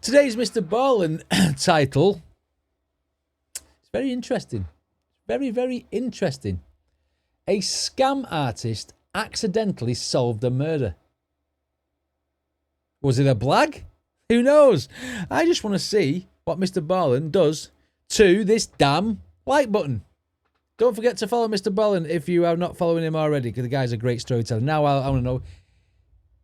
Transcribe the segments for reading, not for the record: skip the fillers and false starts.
Today's Mr. Ballens title. It's very interesting. Very, very interesting. A scam artist accidentally solved a murder. Was it a blag? Who knows? I just want to see what Mr. Ballens does to this damn like button. Don't forget to follow Mr. Ballens if you are not following him already, because the guy's a great storyteller. Now I want to know,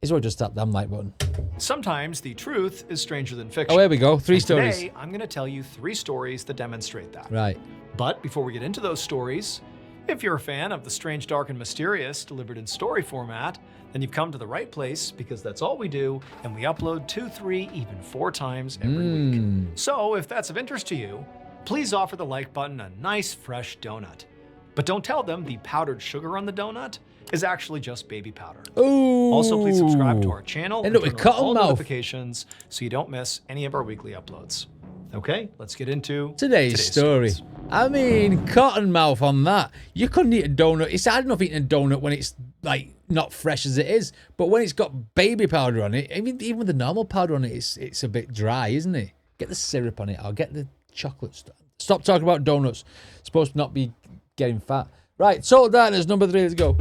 is what just that damn like button? Sometimes the truth is stranger than fiction. Oh, here we go. Three stories. Today, I'm going to tell you 3 stories that demonstrate that. Right. But before we get into those stories, if you're a fan of the strange, dark, and mysterious delivered in story format, then you've come to the right place, because that's all we do, and we upload 2, 3, even 4 times every week. So if that's of interest to you, please offer the like button a nice fresh donut. But don't tell them the powdered sugar on the donut is actually just baby powder. Ooh. Also, please subscribe to our channel and turn on all mouth. notifications so you don't miss any of our weekly uploads. Okay, let's get into today's story. Stories. I mean, cotton mouth on that. You couldn't eat a donut. It's hard enough eating a donut when it's like not fresh as it is, but when it's got baby powder on it, I mean, even with the normal powder on it, it's a bit dry, isn't it? Get the syrup on it, or get the chocolate stuff. Stop talking about donuts. It's supposed to not be getting fat. Right, Total Darkness, number 3, let's go.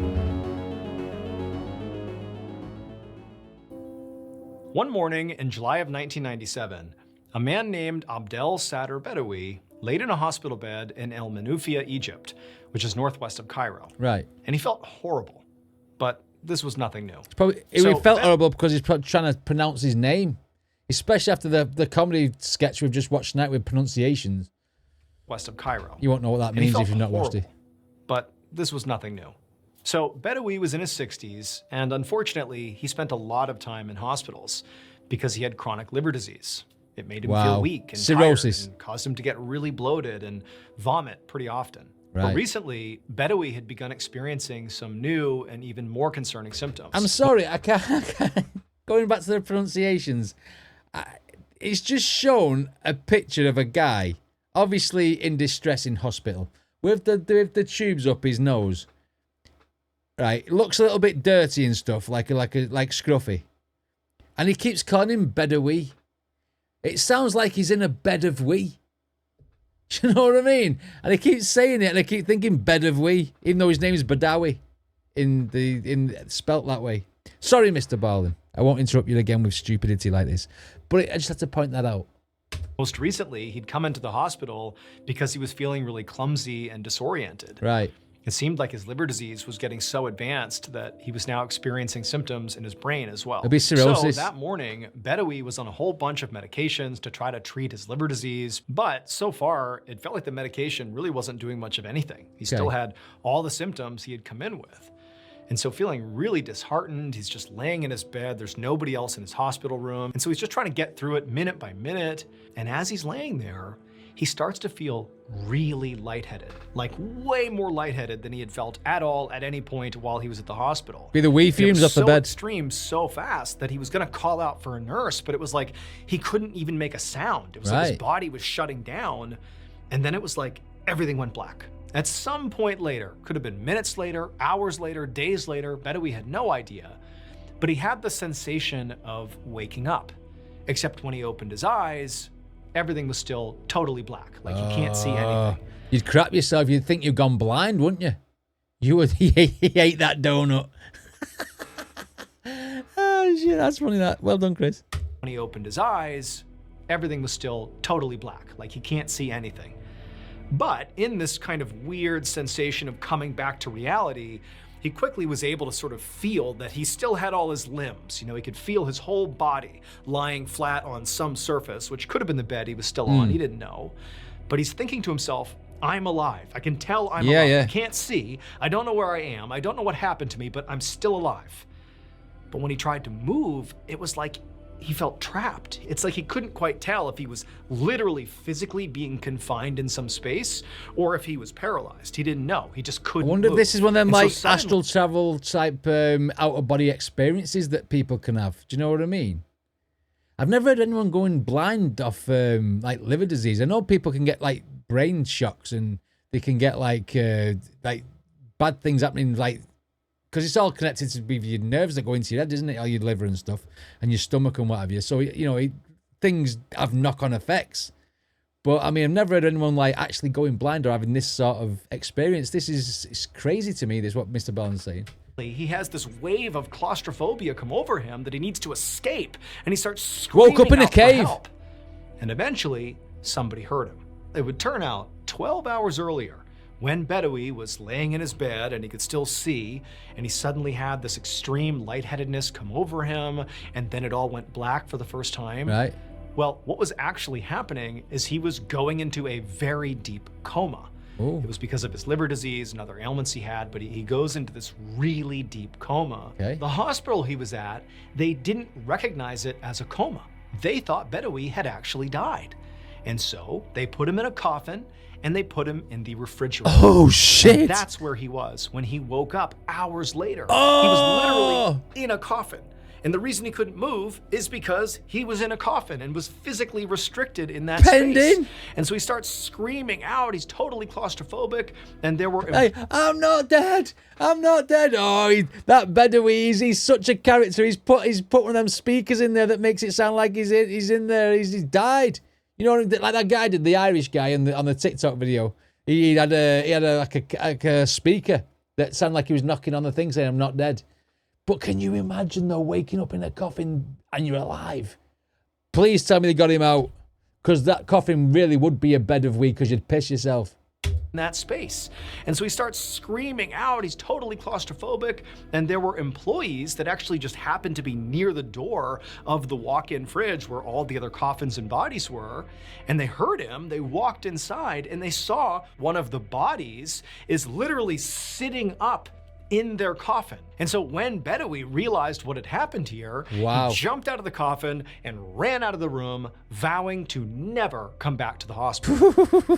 One morning in July of 1997, a man named Abdel Sadr Bedawi laid in a hospital bed in El Menouphia, Egypt, which is northwest of Cairo. Right. And he felt horrible, but this was nothing new. He felt horrible because he's trying to pronounce his name, especially after the comedy sketch we've just watched tonight with pronunciations. West of Cairo. You won't know what that means if you've not watched it. But this was nothing new. So Bedawi was in his 60s, and unfortunately, he spent a lot of time in hospitals because he had chronic liver disease. It made him feel weak and cirrhosis, tired and caused him to get really bloated and vomit pretty often. Right. But recently, Bedawi had begun experiencing some new and even more concerning symptoms. I'm sorry, I can't. Going back to the pronunciations, it's just shown a picture of a guy, obviously in distress in hospital, with the tubes up his nose. Right, looks a little bit dirty and stuff, like scruffy, and he keeps calling him Bedawi. It sounds like he's in a bed of wee. You know what I mean? And he keeps saying it, and I keep thinking bed of wee, even though his name is Badawi, in spelt that way. Sorry, Mr. Ballens. I won't interrupt you again with stupidity like this, but I just had to point that out. Most recently, he'd come into the hospital because he was feeling really clumsy and disoriented. Right. It seemed like his liver disease was getting so advanced that he was now experiencing symptoms in his brain as well. It'd be cirrhosis. So that morning, Bedawi was on a whole bunch of medications to try to treat his liver disease, but so far, it felt like the medication really wasn't doing much of anything. He still had all the symptoms he had come in with. And so feeling really disheartened, he's just laying in his bed. There's nobody else in his hospital room. And so he's just trying to get through it minute by minute. And as he's laying there, he starts to feel really lightheaded, like way more lightheaded than he had felt at all at any point while he was at the hospital. Be the wee fumes off the bed. It was so extreme, so fast that he was gonna call out for a nurse, but it was like he couldn't even make a sound. It was like his body was shutting down, and then it was like everything went black. At some point later, could have been minutes later, hours later, days later, Bedawi had no idea, but he had the sensation of waking up, except when he opened his eyes, everything was still totally black, like you can't see anything. You'd crap yourself. You'd think you'd gone blind, wouldn't you? You would. He ate that donut. Oh shit, that's funny. That. Well done, Chris. When he opened his eyes, everything was still totally black, like he can't see anything. But in this kind of weird sensation of coming back to reality, he quickly was able to sort of feel that he still had all his limbs. You know, he could feel his whole body lying flat on some surface, which could have been the bed he was still on. He didn't know. But he's thinking to himself, I'm alive. I can tell I'm alive. I can't see. I don't know where I am. I don't know what happened to me, but I'm still alive. But when he tried to move, it was like he felt trapped. It's like he couldn't quite tell if he was literally physically being confined in some space or if he was paralyzed. He didn't know. He just couldn't I wonder move. if this is one of them And like so astral travel type out-of-body experiences that people can have. Do you know what I mean? I've never had anyone going blind off like liver disease. I know people can get like brain shocks and they can get like bad things happening, like because it's all connected to your nerves that go into your head, isn't it? All your liver and stuff, and your stomach and what have you. So you know, things have knock-on effects. But I mean, I've never heard anyone like actually going blind or having this sort of experience. It's crazy to me. This is what Mr. Ballens saying. He has this wave of claustrophobia come over him that he needs to escape, and he starts screaming Woke up in a out for cave. help. And eventually, somebody heard him. It would turn out 12 hours earlier, when Bedoui was laying in his bed and he could still see, and he suddenly had this extreme lightheadedness come over him, and then it all went black for the first time. Right. Well, what was actually happening is he was going into a very deep coma. Ooh. It was because of his liver disease and other ailments he had, but he goes into this really deep coma. Okay. The hospital he was at, they didn't recognize it as a coma. They thought Bedoui had actually died. And so they put him in a coffin and they put him in the refrigerator. Oh, shit. And that's where he was when he woke up hours later. He was literally in a coffin. And the reason he couldn't move is because he was in a coffin and was physically restricted in that space. And so he starts screaming out. He's totally claustrophobic. And there were... Hey, I'm not dead. I'm not dead. Oh, that Bedoui, he's such a character. He's put one of them speakers in there that makes it sound like he's in there. He's died. You know, like that guy did, the Irish guy on the TikTok video. He had a speaker that sounded like he was knocking on the thing saying, "I'm not dead." But can you imagine, though, waking up in a coffin and you're alive? Please tell me they got him out, because that coffin really would be a bed of weed because you'd piss yourself. In that space. And so he starts screaming out. He's totally claustrophobic. And there were employees that actually just happened to be near the door of the walk-in fridge where all the other coffins and bodies were. And they heard him. They walked inside and they saw one of the bodies is literally sitting up in their coffin. And so when Bedoui realized what had happened here, he jumped out of the coffin and ran out of the room, vowing to never come back to the hospital.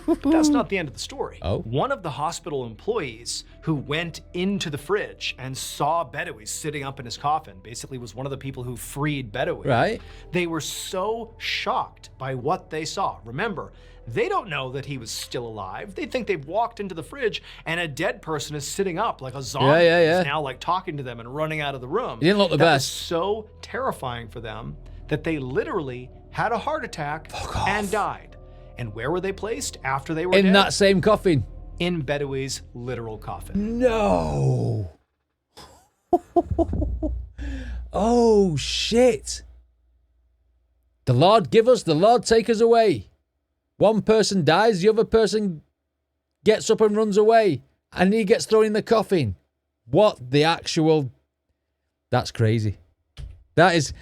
But that's not the end of the story. One of the hospital employees who went into the fridge and saw Bedoui sitting up in his coffin, basically was one of the people who freed Bedoui. Right. They were so shocked by what they saw. Remember, they don't know that he was still alive. They think they've walked into the fridge and a dead person is sitting up like a zombie. Is now like talking to them and running out of the room. He didn't look the best. Was so terrifying for them that they literally had a heart attack and died. And where were they placed after they were dead? In that same coffin. In Bedoui's literal coffin. No. Oh, shit. The Lord give us, the Lord take us away. One person dies, the other person gets up and runs away, and he gets thrown in the coffin. What the actual... That's crazy. That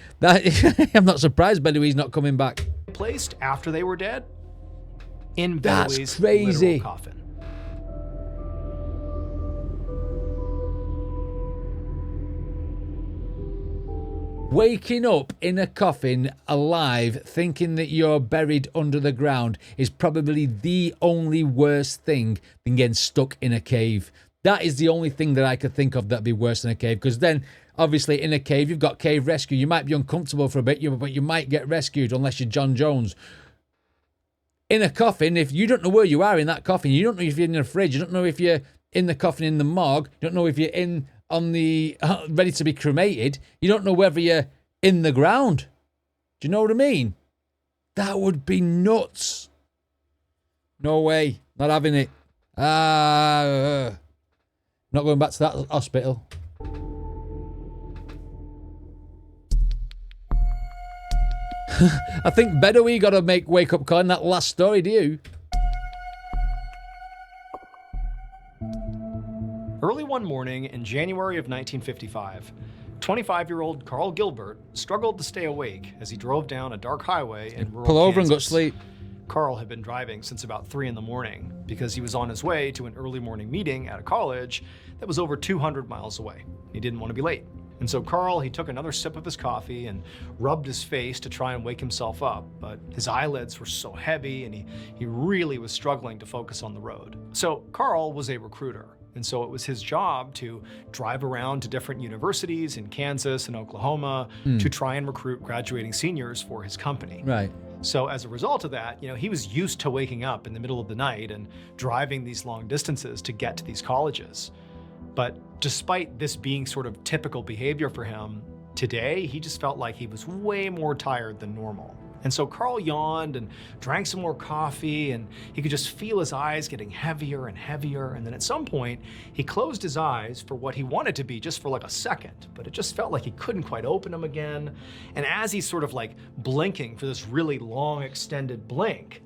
I'm not surprised Bedoui's not coming back. Placed after they were dead? In That's Bedoui's crazy. literal coffin. Waking up in a coffin alive thinking that you're buried under the ground is probably the only worst thing than getting stuck in a cave. That is the only thing that I could think of that'd be worse than a cave, because then obviously in a cave you've got cave rescue. You might be uncomfortable for a bit, but you might get rescued unless you're John Jones. In a coffin, if you don't know where you are in that coffin, you don't know if you're in a fridge, you don't know if you're in the coffin in the morgue, you don't know if you're on the ready to be cremated, you don't know whether you're in the ground. Do you know what I mean? That would be nuts. No way. Not having it. Not going back to that hospital. I think Bedoui got to make wake-up call in that last story, do you? Early one morning in January of 1955, 25-year-old Carl Gilbert struggled to stay awake as he drove down a dark highway in rural Pull over Kansas. and go to sleep. Carl had been driving since about 3 in the morning because he was on his way to an early morning meeting at a college that was over 200 miles away. He didn't want to be late. And so Carl, he took another sip of his coffee and rubbed his face to try and wake himself up, but his eyelids were so heavy and he really was struggling to focus on the road. So Carl was a recruiter. And so it was his job to drive around to different universities in Kansas and Oklahoma to try and recruit graduating seniors for his company. Right. So as a result of that, he was used to waking up in the middle of the night and driving these long distances to get to these colleges. But despite this being sort of typical behavior for him, today he just felt like he was way more tired than normal. And so Carl yawned and drank some more coffee, and he could just feel his eyes getting heavier and heavier. And then at some point, he closed his eyes for what he wanted to be, just for like a second, but it just felt like he couldn't quite open them again. And as he's sort of like blinking for this really long extended blink,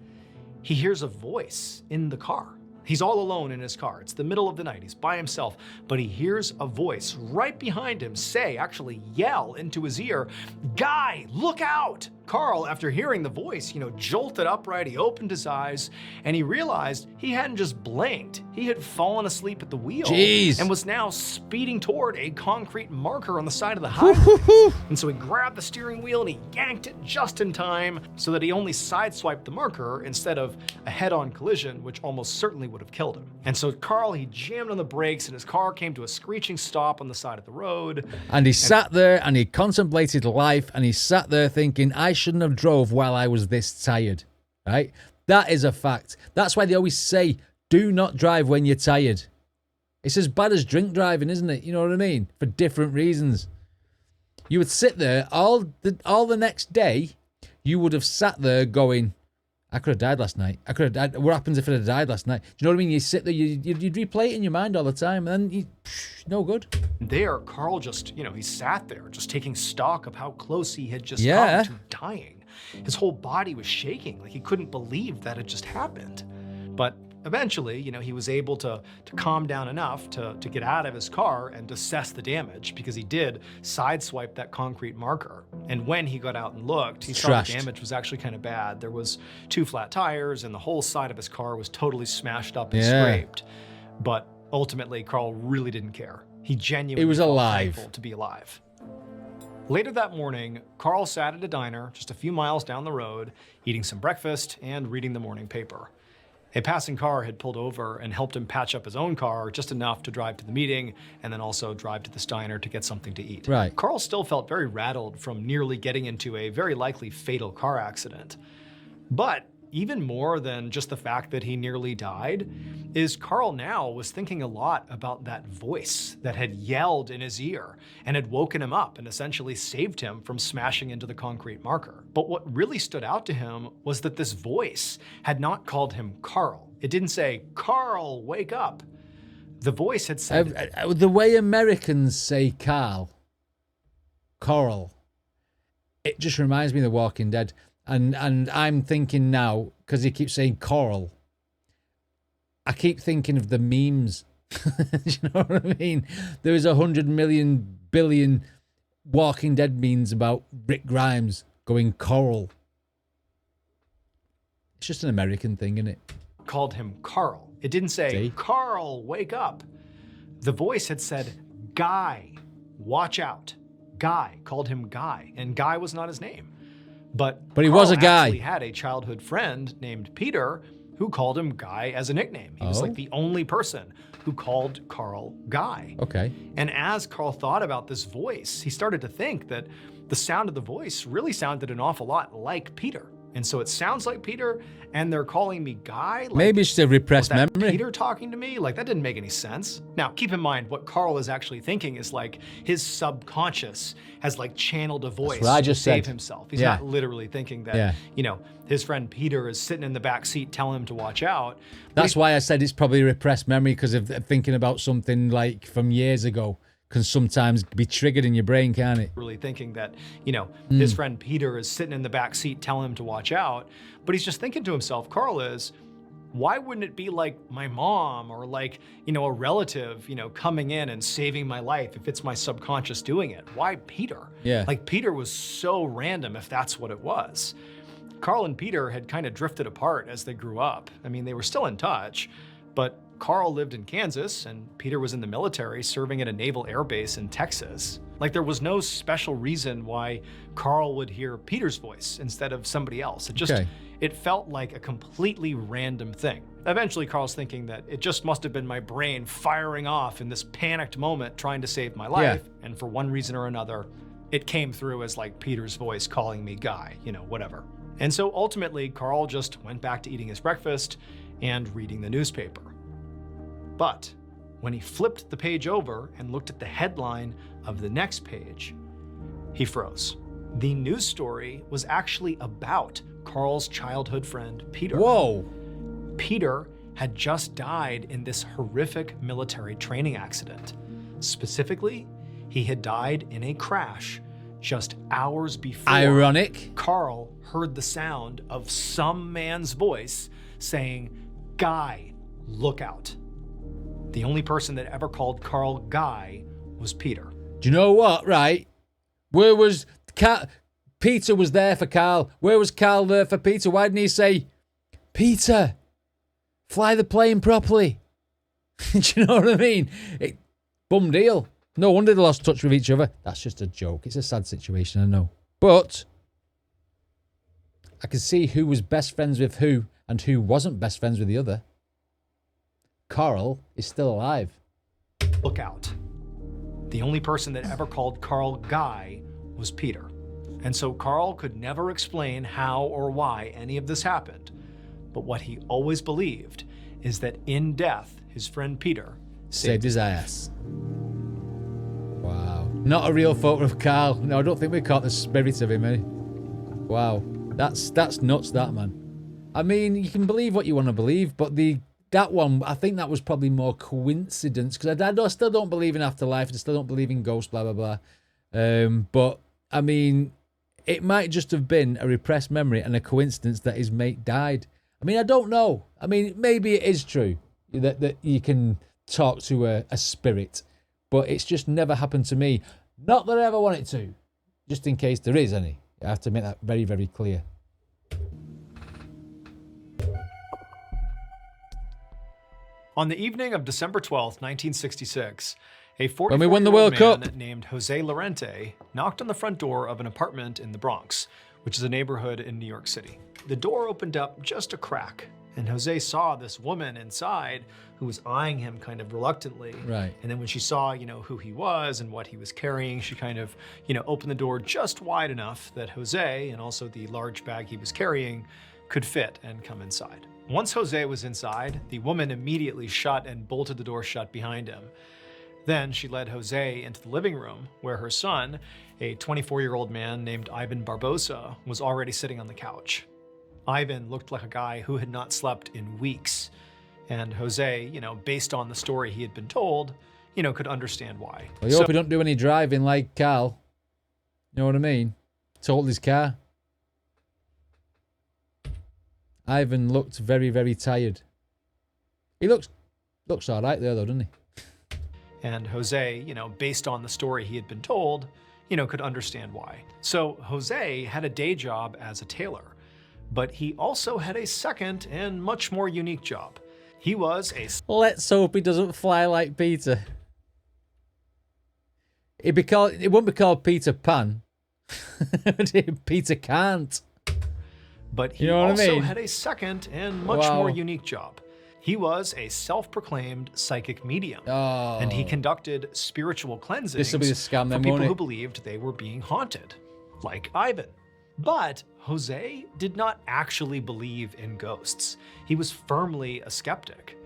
he hears a voice in the car. He's all alone in his car. It's the middle of the night. He's by himself, but he hears a voice right behind him actually yell into his ear, "Guy, look out!" Carl, after hearing the voice, jolted upright. He opened his eyes and he realized he hadn't just blinked. He had fallen asleep at the wheel. Jeez. And was now speeding toward a concrete marker on the side of the highway. And so he grabbed the steering wheel and he yanked it just in time so that he only sideswiped the marker instead of a head-on collision, which almost certainly would have killed him. And so Carl, he jammed on the brakes and his car came to a screeching stop on the side of the road. And he sat there and he contemplated life, and he sat there thinking, I shouldn't have drove while I was this tired, right? That is a fact. That's why they always say, do not drive when you're tired. It's as bad as drink driving, isn't it? You know what I mean? For different reasons. You would sit there all the next day, you would have sat there going, I could have died last night. I could have died. What happens if I had died last night? Do you know what I mean? You sit there, you'd replay it in your mind all the time, and then no good. There, Carl just, he sat there just taking stock of how close he had just come to dying. His whole body was shaking, like he couldn't believe that had just happened. But eventually, he was able to calm down enough to get out of his car and assess the damage, because he did sideswipe that concrete marker. And when he got out and looked, he saw the damage was actually kind of bad. There was 2 flat tires and the whole side of his car was totally smashed up and scraped. But ultimately, Carl really didn't care. He genuinely was thankful to be alive. Later that morning, Carl sat at a diner just a few miles down the road, eating some breakfast and reading the morning paper. A passing car had pulled over and helped him patch up his own car just enough to drive to the meeting and then also drive to this diner to get something to eat. Right. Carl still felt very rattled from nearly getting into a very likely fatal car accident. But even more than just the fact that he nearly died, is Carl now was thinking a lot about that voice that had yelled in his ear and had woken him up and essentially saved him from smashing into the concrete marker. But what really stood out to him was that this voice had not called him Carl. It didn't say, "Carl, wake up." The voice had said... the way Americans say Carl, it just reminds me of The Walking Dead. And I'm thinking now, because he keeps saying coral, I keep thinking of the memes. You know what I mean? There is 100 million billion Walking Dead memes about Rick Grimes going coral. It's just an American thing, isn't it? Called him Carl. It didn't say, "Carl, wake up." The voice had said, "Guy, watch out." Guy, called him Guy, and Guy was not his name. But he Carl was a guy. Actually had a childhood friend named Peter who called him Guy as a nickname. He was like the only person who called Carl Guy. Okay. And as Carl thought about this voice, he started to think that the sound of the voice really sounded an awful lot like Peter. And so it sounds like Peter, and they're calling me Guy? Like, maybe it's a repressed was that memory. Peter talking to me? Like, that didn't make any sense. Now, keep in mind, what Carl is actually thinking is like his subconscious has like channeled a voice to save himself. He's not literally thinking that, his friend Peter is sitting in the back seat telling him to watch out. That's why I said it's probably a repressed memory, because of thinking about something like from years ago can sometimes be triggered in your brain, can't it? Really thinking that, his friend Peter is sitting in the back seat telling him to watch out. But he's just thinking to himself, Carl is, why wouldn't it be like my mom or like, a relative, coming in and saving my life if it's my subconscious doing it? Why Peter? Yeah. Like Peter was so random if that's what it was. Carl and Peter had kind of drifted apart as they grew up. I mean, they were still in touch, but Carl lived in Kansas and Peter was in the military serving at a naval air base in Texas. Like there was no special reason why Carl would hear Peter's voice instead of somebody else. It felt like a completely random thing. Eventually, Carl's thinking that it just must have been my brain firing off in this panicked moment trying to save my life. Yeah. And for one reason or another, it came through as like Peter's voice calling me Guy, whatever. And so ultimately, Carl just went back to eating his breakfast and reading the newspaper. But when he flipped the page over and looked at the headline of the next page, he froze. The news story was actually about Carl's childhood friend, Peter. Whoa. Peter had just died in this horrific military training accident. Specifically, he had died in a crash just hours before Ironic. Carl heard the sound of some man's voice saying, "Guy, look out." The only person that ever called Carl Guy was Peter. Do you know what, right? Where was Peter was there for Carl. Where was Carl there for Peter? Why didn't he say, "Peter, fly the plane properly"? Do you know what I mean? Bum deal. No wonder they lost touch with each other. That's just a joke. It's a sad situation, I know. But I can see who was best friends with who and who wasn't best friends with the other. Carl is still alive. Look out. The only person that ever called Carl Guy was Peter. And so Carl could never explain how or why any of this happened. But what he always believed is that in death, his friend Peter saved his ass. Wow. Not a real photo of Carl. No, I don't think we caught the spirit of him, eh? Wow. That's nuts, that, man. I mean, you can believe what you want to believe, but that one, I think that was probably more coincidence, because I still don't believe in afterlife, I still don't believe in ghosts, blah, blah, blah. But, I mean, it might just have been a repressed memory and a coincidence that his mate died. I mean, I don't know. I mean, maybe it is true that you can talk to a spirit, but it's just never happened to me. Not that I ever want it to, just in case there is any. I have to make that very, very clear. On the evening of December 12th, 1966, a when we won the World 44-year-old Cup man named Jose Lorente knocked on the front door of an apartment in the Bronx, which is a neighborhood in New York City. The door opened up just a crack, and Jose saw this woman inside who was eyeing him kind of reluctantly. Right. And then when she saw, who he was and what he was carrying, she kind of, opened the door just wide enough that Jose, and also the large bag he was carrying, could fit and come inside. Once Jose was inside, the woman immediately shut and bolted the door shut behind him. Then she led Jose into the living room, where her son, a 24-year-old man named Ivan Barbosa, was already sitting on the couch. Ivan looked like a guy who had not slept in weeks. And Jose, based on the story he had been told, could understand why. Well, you hope he don't do any driving like Carl. You know what I mean? Totaled his car. Ivan looked very, very tired. He looks all right there, though, doesn't he? And Jose, based on the story he had been told, could understand why. So Jose had a day job as a tailor, but he also had a second and much more unique job. He was a... Let's hope he doesn't fly like Peter. It won't be called Peter Pan. Peter can't. But he had a second and much more unique job. He was a self-proclaimed psychic medium, and he conducted spiritual cleansings for people who believed they were being haunted, like Ivan. But Jose did not actually believe in ghosts. He was firmly a skeptic.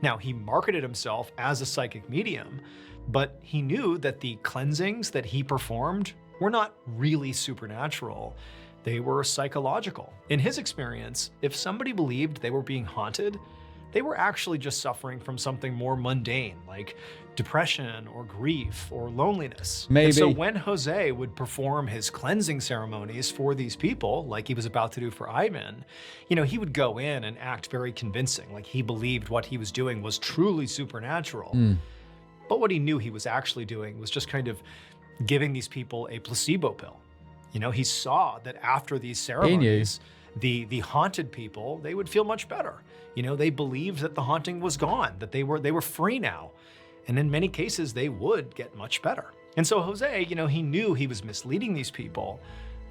Now, he marketed himself as a psychic medium, but he knew that the cleansings that he performed were not really supernatural. They were psychological. In his experience, if somebody believed they were being haunted, they were actually just suffering from something more mundane, like depression or grief or loneliness. Maybe. And so when Jose would perform his cleansing ceremonies for these people, like he was about to do for Ivan, he would go in and act very convincing, like he believed what he was doing was truly supernatural. But what he knew he was actually doing was just kind of giving these people a placebo pill. He saw that after these ceremonies, the haunted people, they would feel much better. They believed that the haunting was gone, that they were free now. And in many cases, they would get much better. And so Jose, he knew he was misleading these people,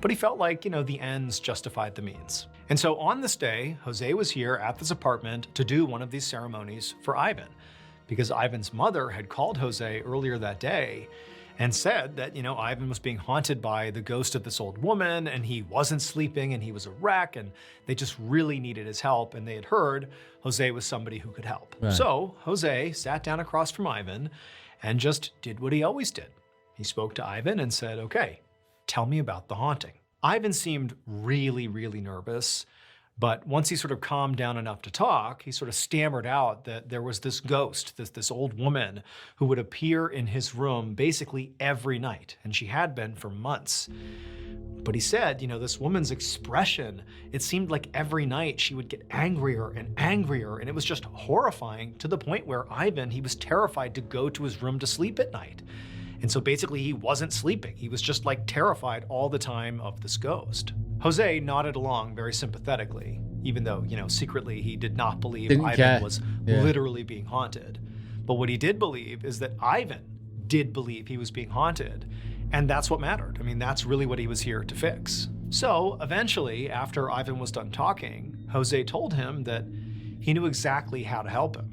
but he felt like, the ends justified the means. And so on this day, Jose was here at this apartment to do one of these ceremonies for Ivan, because Ivan's mother had called Jose earlier that day and said that, Ivan was being haunted by the ghost of this old woman, and he wasn't sleeping, and he was a wreck, and they just really needed his help, and they had heard Jose was somebody who could help. Right. So Jose sat down across from Ivan and just did what he always did. He spoke to Ivan and said, "Okay, Tell me about the haunting. Ivan seemed really, really nervous. But once he sort of calmed down enough to talk, he sort of stammered out that there was this ghost, this old woman who would appear in his room basically every night, and she had been for months. But he said, this woman's expression, it seemed like every night she would get angrier, and it was just horrifying to the point where Ivan, he was terrified to go to his room to sleep at night. And so basically he wasn't sleeping. He was just like terrified all the time of this ghost. Jose nodded along very sympathetically, even though, secretly he did not believe Ivan was literally being haunted. But what he did believe is that Ivan did believe he was being haunted. And that's what mattered. I mean, that's really what he was here to fix. So eventually, after Ivan was done talking, Jose told him that he knew exactly how to help him.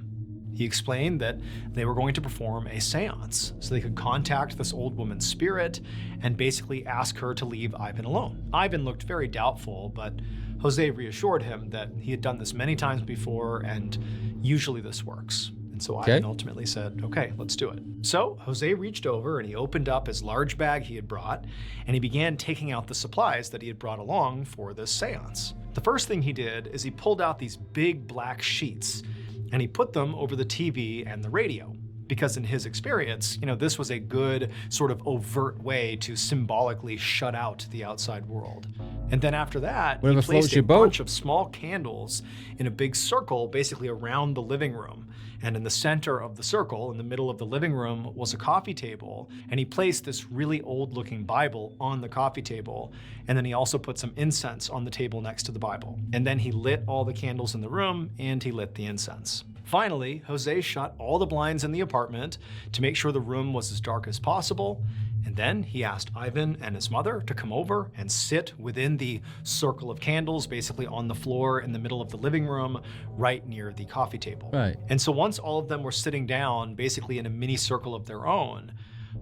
He explained that they were going to perform a seance so they could contact this old woman's spirit and basically ask her to leave Ivan alone. Ivan looked very doubtful, but Jose reassured him that he had done this many times before and usually this works. And so Ivan ultimately said, okay, let's do it. So Jose reached over and he opened up his large bag he had brought and he began taking out the supplies that he had brought along for this seance. The first thing he did is he pulled out these big black sheets and he put them over the TV and the radio. Because in his experience, this was a good sort of overt way to symbolically shut out the outside world. And then after that, he placed a bunch of small candles in a big circle basically around the living room. And in the center of the circle, in the middle of the living room, was a coffee table. And he placed this really old-looking Bible on the coffee table. And then he also put some incense on the table next to the Bible. And then he lit all the candles in the room and he lit the incense. Finally, Jose shut all the blinds in the apartment to make sure the room was as dark as possible. And then he asked Ivan and his mother to come over and sit within the circle of candles, basically on the floor in the middle of the living room, right near the coffee table. Right. And so once all of them were sitting down, basically in a mini circle of their own,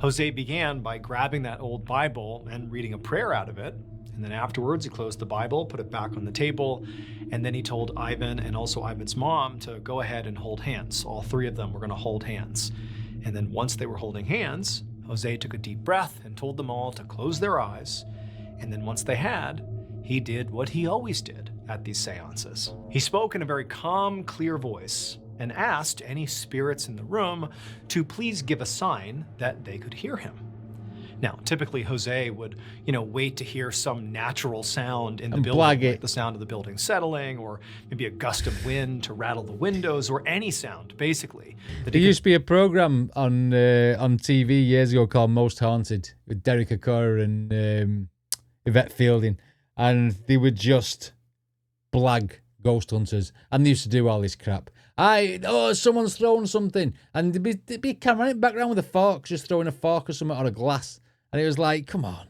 Jose began by grabbing that old Bible and reading a prayer out of it. And then afterwards, he closed the Bible, put it back on the table, and then he told Ivan and also Ivan's mom to go ahead and hold hands. All three of them were going to hold hands. And then once they were holding hands, Jose took a deep breath and told them all to close their eyes. And then once they had, he did what he always did at these seances. He spoke in a very calm, clear voice and asked any spirits in the room to please give a sign that they could hear him. Now, typically Jose would, wait to hear some natural sound in the building, like the sound of the building settling, or maybe a gust of wind to rattle the windows, or any sound, basically. There used to be a program on TV years ago called Most Haunted with Derek Acorah and Yvette Fielding, and they would just blag ghost hunters, and they used to do all this crap. Someone's thrown something, and they'd be camera in the background with a fork, just throwing a fork or something on a glass. And it was like, come on.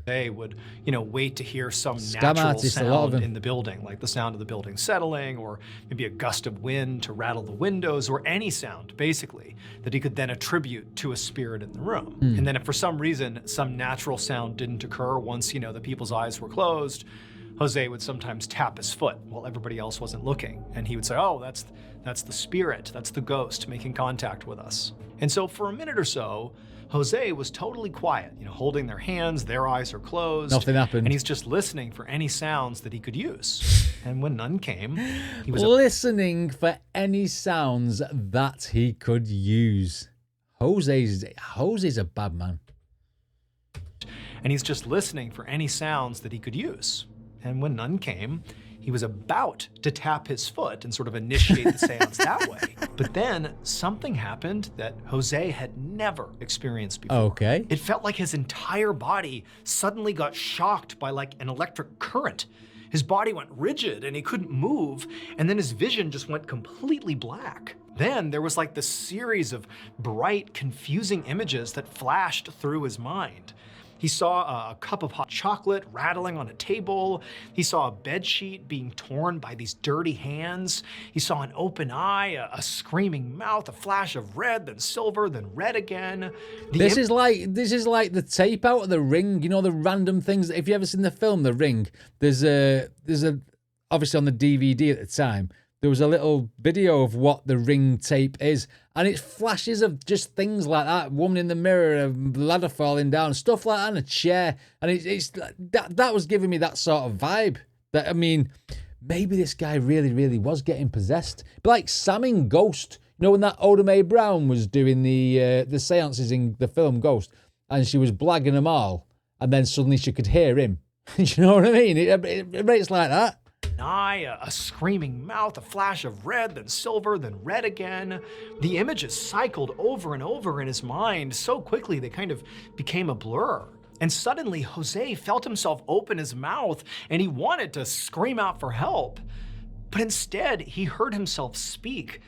They would, wait to hear some natural sound in the building, like the sound of the building settling, or maybe a gust of wind to rattle the windows, or any sound, basically, that he could then attribute to a spirit in the room. And then if for some reason some natural sound didn't occur once, the people's eyes were closed, Jose would sometimes tap his foot while everybody else wasn't looking. And he would say, oh, that's the spirit, that's the ghost making contact with us. And so for a minute or so, Jose was totally quiet, holding their hands, their eyes are closed. Nothing happened. And he's just listening for any sounds that he could use. And when none came, he was listening for any sounds that he could use. Jose's a bad man. And he's just listening for any sounds that he could use. And when none came, he was about to tap his foot and sort of initiate the seance that way. But then something happened that Jose had never experienced before. Okay. It felt like his entire body suddenly got shocked by like an electric current. His body went rigid and he couldn't move, and then his vision just went completely black. Then there was like this series of bright, confusing images that flashed through his mind. He saw a cup of hot chocolate rattling on a table. He saw a bedsheet being torn by these dirty hands. He saw an open eye, a screaming mouth, a flash of red, then silver, then red again. This is like the tape out of The Ring. The random things. If you ever seen the film The Ring, there's a obviously on the DVD at the time. there was a little video of what the ring tape is, and it flashes of just things like that, woman in the mirror, a ladder falling down, stuff like that, and a chair, and it's that was giving me that sort of vibe. That, I mean, maybe this guy really was getting possessed, but like Sam in Ghost. You know, when that Oda Mae Brown was doing the seances in the film Ghost, and she was blagging them all, and then suddenly she could hear him. You know what I mean? It's like that. An eye, a screaming mouth, a flash of red, then silver, then red again. The images cycled over and over in his mind so quickly they kind of became a blur. And suddenly Jose felt himself open his mouth and he wanted to scream out for help. But instead he heard himself speak.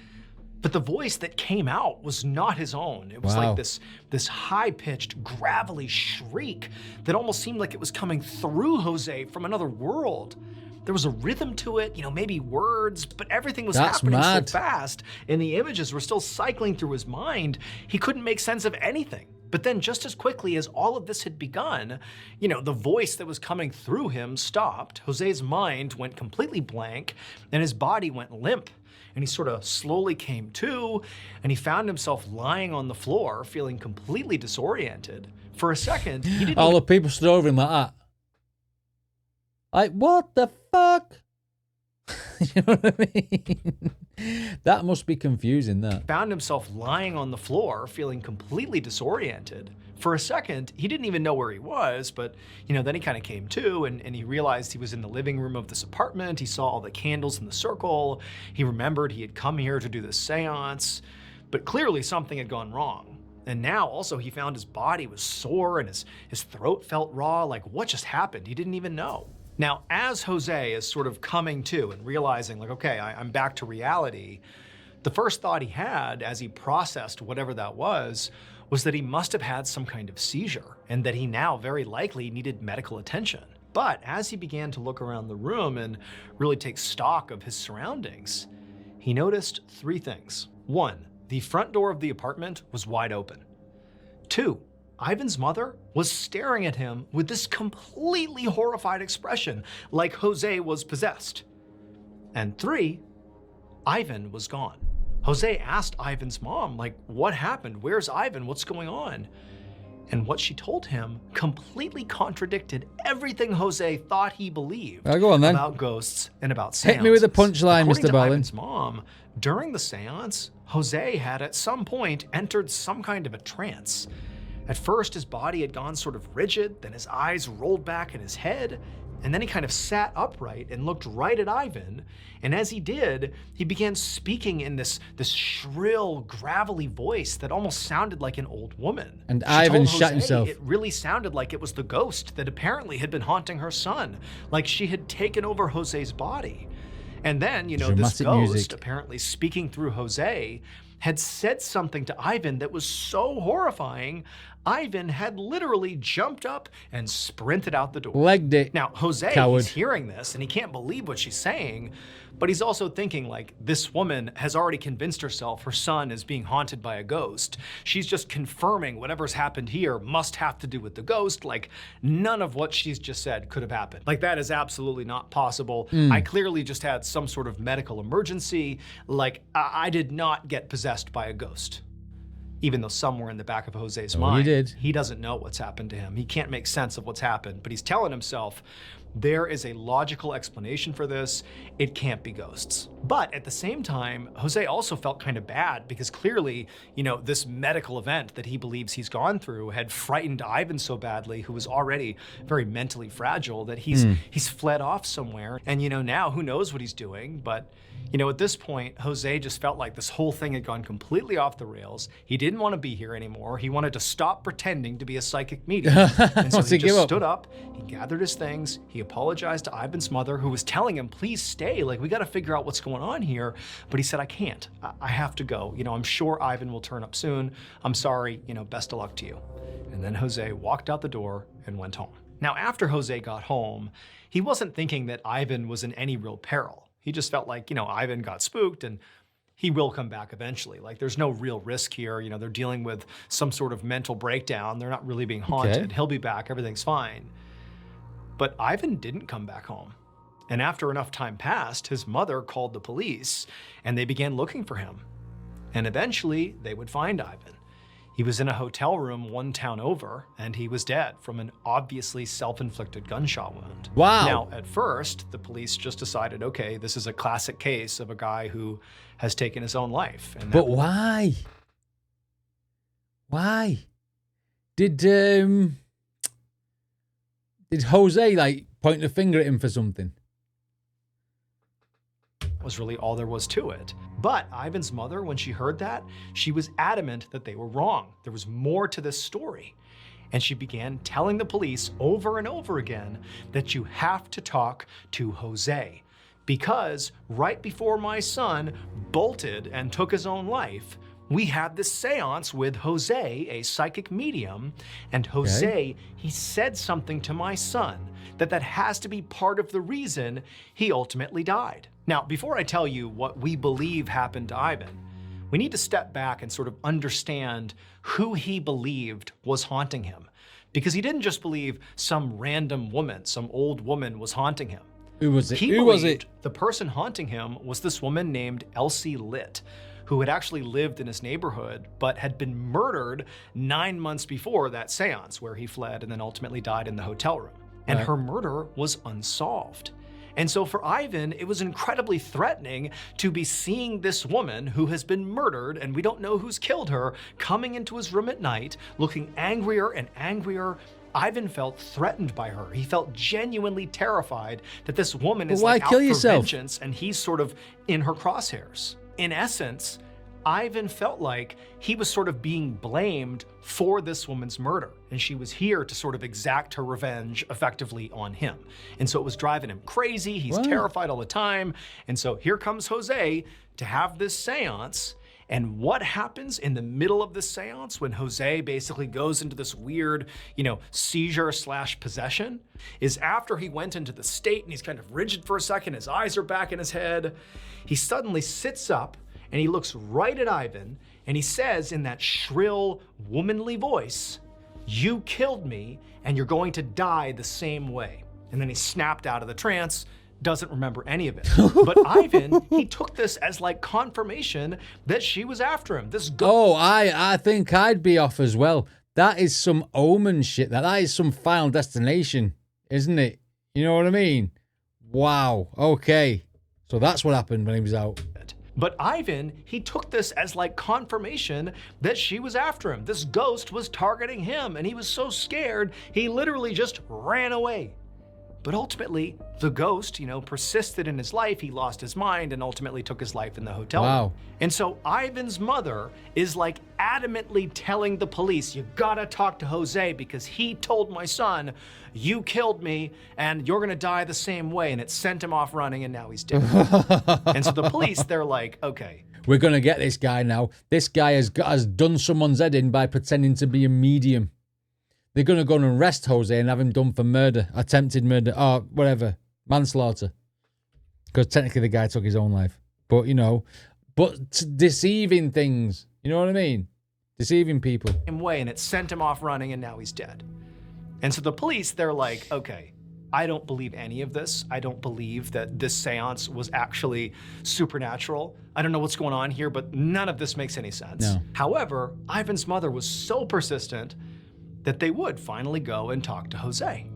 But the voice that came out was not his own. It was like this high-pitched, gravelly shriek that almost seemed like it was coming through Jose from another world. There was a rhythm to it, you know, maybe words, but everything was happening so fast, and the images were still cycling through his mind. He couldn't make sense of anything. But then just as quickly as all of this had begun, you know, the voice that was coming through him stopped. Jose's mind went completely blank, and his body went limp. And he sort of slowly came to, and he found himself lying on the floor, feeling completely disoriented. For a second, he didn't All the people stood over him like that. Like, what the fuck? You know what I mean? That must be confusing, that. Found himself lying on the floor, feeling completely disoriented. For a second, he didn't even know where he was, but, you know, then he kind of came to, and he realized he was in the living room of this apartment. He saw all the candles in the circle. He remembered he had come here to do this seance, but clearly something had gone wrong. And now also he found his body was sore and his throat felt raw. Like, what just happened? He didn't even know. Now, as Jose is sort of coming to and realizing, like, okay, I'm back to reality, the first thought he had as he processed whatever that was that he must have had some kind of seizure and that he now very likely needed medical attention. But as he began to look around the room and really take stock of his surroundings, he noticed three things. One, the front door of the apartment was wide open. Two, Ivan's mother was staring at him with this completely horrified expression, like Jose was possessed. And three, Ivan was gone. Jose asked Ivan's mom, like, what happened? Where's Ivan? What's going on? And what she told him completely contradicted everything Jose thought he believed go on, then. About ghosts and about seances. Hit me with a punchline, According Mr. to Ballens. Ivan's mom, during the seance, Jose had at some point entered some kind of a trance. At first, his body had gone sort of rigid, then his eyes rolled back in his head, and then he kind of sat upright and looked right at Ivan. And as he did, he began speaking in this shrill, gravelly voice that almost sounded like an old woman. And She Ivan told shut Jose himself. It really sounded like it was the ghost that apparently had been haunting her son, like she had taken over Jose's body. And then, you know, this Dramatic ghost, music. apparently speaking through Jose, had said something to Ivan that was so horrifying, Ivan had literally jumped up and sprinted out the door. Legged it. Now, Jose, Coward. he's hearing this and he can't believe what she's saying, but he's also thinking, like, this woman has already convinced herself her son is being haunted by a ghost. She's just confirming whatever's happened here must have to do with the ghost. Like, none of what she's just said could have happened. Like, that is absolutely not possible. I clearly just had some sort of medical emergency. Like, I did not get possessed by a ghost. Even though somewhere in the back of Jose's mind, he doesn't know what's happened to him. He can't make sense of what's happened, but he's telling himself, there is a logical explanation for this. It can't be ghosts. But at the same time, Jose also felt kind of bad because clearly, you know, this medical event that he believes he's gone through had frightened Ivan so badly, who was already very mentally fragile, that he's fled off somewhere. And, you know, now who knows what he's doing, but you know, at this point, Jose just felt like this whole thing had gone completely off the rails. He didn't want to be here anymore. He wanted to stop pretending to be a psychic medium. And so he just stood up, he gathered his things, he apologized to Ivan's mother, who was telling him, please stay, like, we got to figure out what's going on here. But he said, I can't. I have to go. You know, I'm sure Ivan will turn up soon. I'm sorry, you know, best of luck to you. And then Jose walked out the door and went home. Now, after Jose got home, he wasn't thinking that Ivan was in any real peril. He just felt like, you know, Ivan got spooked and he will come back eventually. Like, there's no real risk here. You know, they're dealing with some sort of mental breakdown. They're not really being haunted. Okay. He'll be back. Everything's fine. But Ivan didn't come back home. And after enough time passed, his mother called the police and they began looking for him. And eventually they would find Ivan. He was in a hotel room one town over, and he was dead from an obviously self-inflicted gunshot wound. Wow. Now, at first, the police just decided, okay, this is a classic case of a guy who has taken his own life. And But why? Why? Did Jose like point the finger at him for something? was really all there was to it. But Ivan's mother, when she heard that, she was adamant that they were wrong. There was more to this story. And she began telling the police over and over again that you have to talk to Jose. Because right before my son bolted and took his own life, we had this seance with Jose, a psychic medium, and Jose, he said something to my son that has to be part of the reason he ultimately died. Now, before I tell you what we believe happened to Ivan, we need to step back and sort of understand who he believed was haunting him. Because he didn't just believe some random woman, some old woman was haunting him. Who was it? Who was it? The person haunting him was this woman named Elsie Litt, who had actually lived in his neighborhood, but had been murdered 9 months before that seance where he fled and then ultimately died in the hotel room. And her murder was unsolved. And so for Ivan, it was incredibly threatening to be seeing this woman who has been murdered, and we don't know who's killed her, coming into his room at night, looking angrier and angrier. Ivan felt threatened by her. He felt genuinely terrified that this woman is like out for vengeance, and he's sort of in her crosshairs. In essence, Ivan felt like he was sort of being blamed for this woman's murder, and she was here to sort of exact her revenge effectively on him. And so it was driving him crazy. He's terrified all the time. And so here comes Jose to have this seance. And what happens in the middle of this seance when Jose basically goes into this weird, seizure / possession is after he went into the state and he's kind of rigid for a second, his eyes are back in his head, he suddenly sits up and he looks right at Ivan and he says in that shrill, womanly voice, "You killed me and you're going to die the same way." And then he snapped out of the trance, doesn't remember any of it. But Ivan, he took this as like confirmation that she was after him. I think I'd be off as well. That is some omen shit. That is some Final Destination, isn't it? You know what I mean? Wow. Okay. So that's what happened when he was out. But Ivan, he took this as like confirmation that she was after him. This ghost was targeting him, and he was so scared, he literally just ran away. But ultimately, the ghost, persisted in his life. He lost his mind and ultimately took his life in the hotel room. And so Ivan's mother is like adamantly telling the police, "You gotta talk to Jose because he told my son, you killed me and you're gonna die the same way." And it sent him off running and now he's dead. And so the police, they're like, okay, we're gonna get this guy now. This guy has done someone's head in by pretending to be a medium. They're going to go and arrest Jose and have him done for murder, attempted murder, or whatever, manslaughter. Because technically the guy took his own life. But, deceiving things. You know what I mean? Deceiving people. And it sent him off running and now he's dead. And so the police, they're like, okay, I don't believe any of this. I don't believe that this seance was actually supernatural. I don't know what's going on here, but none of this makes any sense. No. However, Ivan's mother was so persistent that they would finally go and talk to Jose.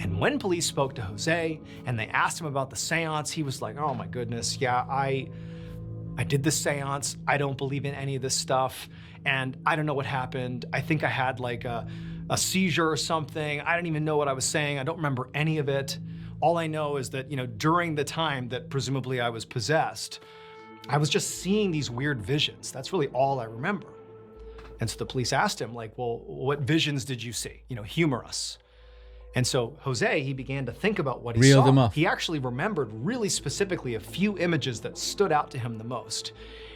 And when police spoke to Jose and they asked him about the seance, he was like, "Oh my goodness, yeah, I did this seance. I don't believe in any of this stuff. And I don't know what happened. I think I had like a seizure or something. I don't even know what I was saying. I don't remember any of it. All I know is that, during the time that presumably I was possessed, I was just seeing these weird visions. That's really all I remember." And so the police asked him, like, "Well, what visions did you see? Humor us." And so Jose, he began to think about what he saw. Reeled him off. He actually remembered really specifically a few images that stood out to him the most.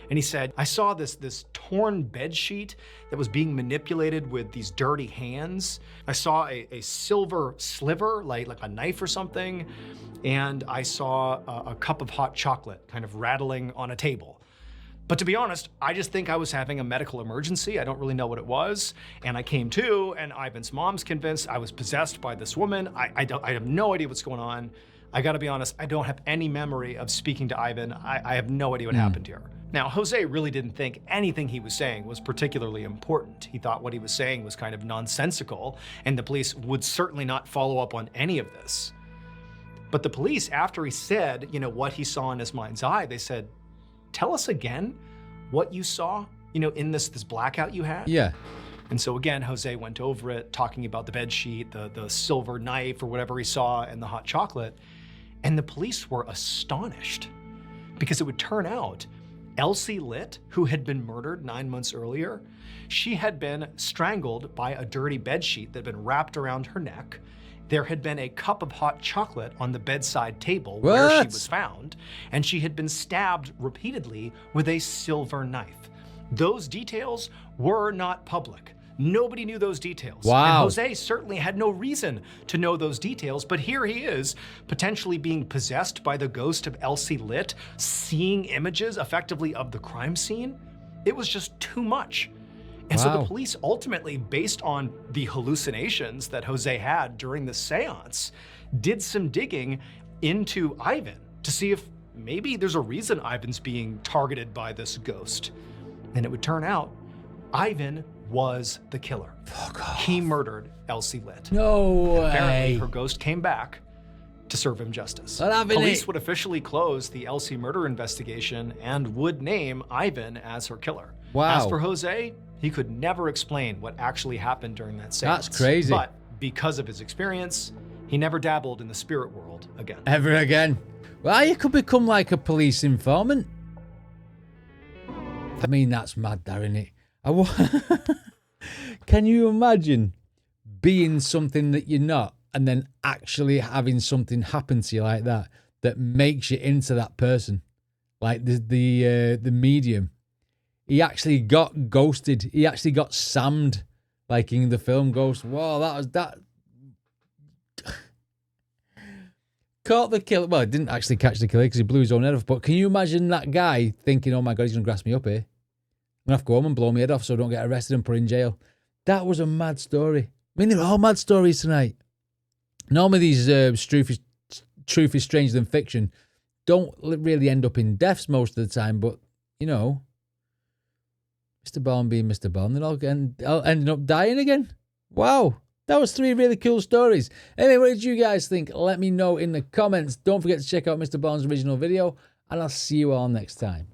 And he said, "I saw this torn bed sheet that was being manipulated with these dirty hands. I saw a silver sliver, like a knife or something. And I saw a cup of hot chocolate kind of rattling on a table. But to be honest, I just think I was having a medical emergency. I don't really know what it was. And I came to, and Ivan's mom's convinced I was possessed by this woman. I have no idea what's going on. I gotta be honest, I don't have any memory of speaking to Ivan. I have no idea what happened here. Now, Jose really didn't think anything he was saying was particularly important. He thought what he was saying was kind of nonsensical, and the police would certainly not follow up on any of this. But the police, after he said, you know, what he saw in his mind's eye, they said, tell us again what you saw, you know, in this blackout you had. Yeah. And so again, Jose went over it, talking about the bed sheet, the silver knife or whatever he saw, and the hot chocolate. And the police were astonished because it would turn out Elsie Litt, who had been murdered 9 months earlier, she had been strangled by a dirty bed sheet that had been wrapped around her neck. There had been a cup of hot chocolate on the bedside table where she was found, and she had been stabbed repeatedly with a silver knife. Those details were not public. Nobody knew those details. Wow. And Jose certainly had no reason to know those details, but here he is, potentially being possessed by the ghost of Elsie Litt, seeing images effectively of the crime scene. It was just too much. And so the police ultimately, based on the hallucinations that Jose had during the seance, did some digging into Ivan to see if maybe there's a reason Ivan's being targeted by this ghost. And it would turn out Ivan was the killer. Fuck off. He murdered Elsie Litt. No way. Apparently, her ghost came back to serve him justice. Police would officially close the Elsie murder investigation and would name Ivan as her killer. Wow. As for Jose, he could never explain what actually happened during that seance. That's crazy. But because of his experience, he never dabbled in the spirit world again. Ever again. Well, you could become like a police informant. I mean, that's mad, there, isn't it? Can you imagine being something that you're not and then actually having something happen to you like that that makes you into that person? Like the medium. He actually got ghosted. He actually got Sammed, like in the film Ghost. Wow, that. Caught the killer. Well, he didn't actually catch the killer because he blew his own head off. But can you imagine that guy thinking, oh my God, he's going to grasp me up here. I'm going to have to go home and blow my head off so I don't get arrested and put in jail. That was a mad story. I mean, they're all mad stories tonight. Normally these truth is stranger than fiction don't really end up in deaths most of the time. But, you know, Mr. Ballens being Mr. Ballens, they're all ending up dying again. Wow. That was 3 really cool stories. Anyway, what did you guys think? Let me know in the comments. Don't forget to check out Mr. Ballens' original video, and I'll see you all next time.